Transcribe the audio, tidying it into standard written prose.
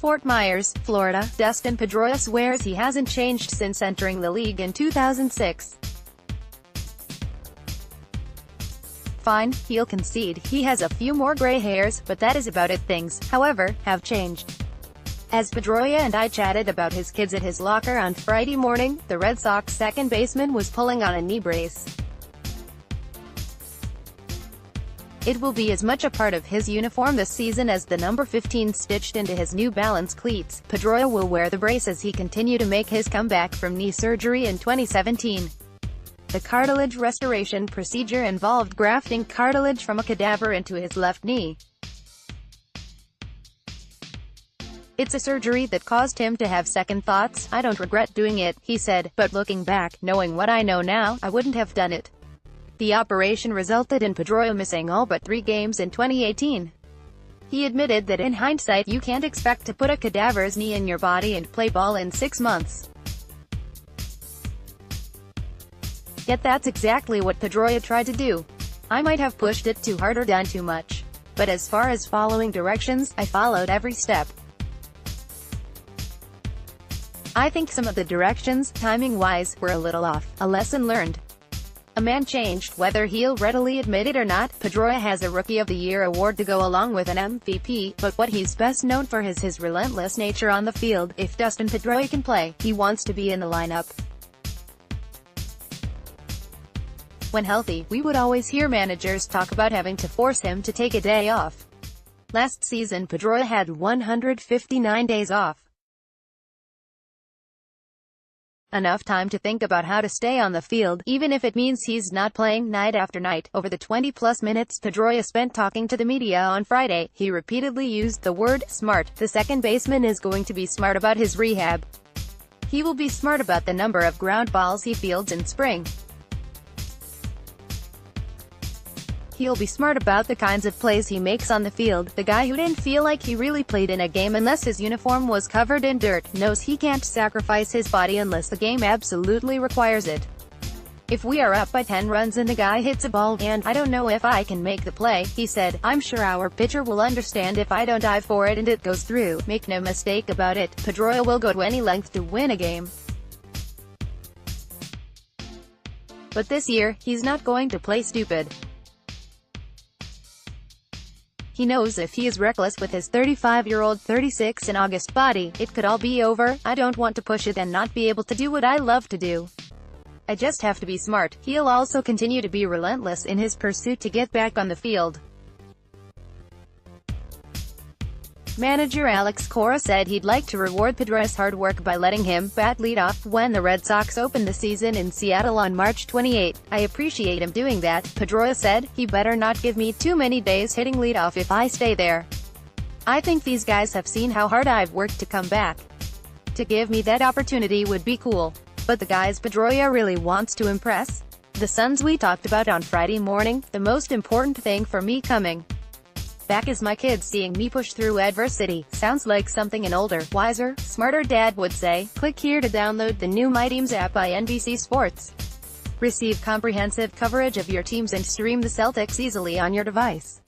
Fort Myers, Florida, Dustin Pedroia swears he hasn't changed since entering the league in 2006. Fine, he'll concede he has a few more gray hairs, but that is about it. Things, however, have changed. As Pedroia and I chatted about his kids at his locker on Friday morning, the Red Sox second baseman was pulling on a knee brace. It will be as much a part of his uniform this season as the number 15 stitched into his New Balance cleats. Pedroia will wear the brace as he continues to make his comeback from knee surgery in 2017. The cartilage restoration procedure involved grafting cartilage from a cadaver into his left knee. It's a surgery that caused him to have second thoughts. "I don't regret doing it," he said, "but looking back, knowing what I know now, I wouldn't have done it." The operation resulted in Pedroia missing all but 3 games in 2018. He admitted that in hindsight you can't expect to put a cadaver's knee in your body and play ball in 6 months. Yet that's exactly what Pedroia tried to do. "I might have pushed it too hard or done too much. But as far as following directions, I followed every step. I think some of the directions, timing-wise, were a little off. A lesson learned." A man changed, whether he'll readily admit it or not. Pedroia has a Rookie of the Year award to go along with an MVP, but what he's best known for is his relentless nature on the field. If Dustin Pedroia can play, he wants to be in the lineup. When healthy, we would always hear managers talk about having to force him to take a day off. Last season Pedroia had 159 days off. Enough time to think about how to stay on the field, even if it means he's not playing night after night. Over the 20-plus minutes Pedroia spent talking to the media on Friday, he repeatedly used the word smart. The second baseman is going to be smart about his rehab. He will be smart about the number of ground balls he fields in spring. He'll be smart about the kinds of plays he makes on the field. The guy who didn't feel like he really played in a game unless his uniform was covered in dirt knows he can't sacrifice his body unless the game absolutely requires it. If we are up by 10 runs and the guy hits a ball, and I don't know if I can make the play, he said, I'm sure our pitcher will understand if I don't dive for it and it goes through. Make no mistake about it, Pedroia will go to any length to win a game. But this year, he's not going to play stupid. He knows if he is reckless with his 35-year-old 36 in August body, it could all be over. I don't want to push it and not be able to do what I love to do. I just have to be smart. He'll also continue to be relentless in his pursuit to get back on the field. Manager Alex Cora said he'd like to reward Pedroia's hard work by letting him bat leadoff when the Red Sox opened the season in Seattle on March 28. I appreciate him doing that, Pedroia said. He better not give me too many days hitting leadoff if I stay there. I think these guys have seen how hard I've worked to come back. To give me that opportunity would be cool. But the guys Pedroia really wants to impress. The sons we talked about on Friday morning, the most important thing for me coming back is my kids seeing me push through adversity. Sounds like something an older, wiser, smarter dad would say. Click here to download the new My Teams app by NBC Sports. Receive comprehensive coverage of your teams and stream the Celtics easily on your device.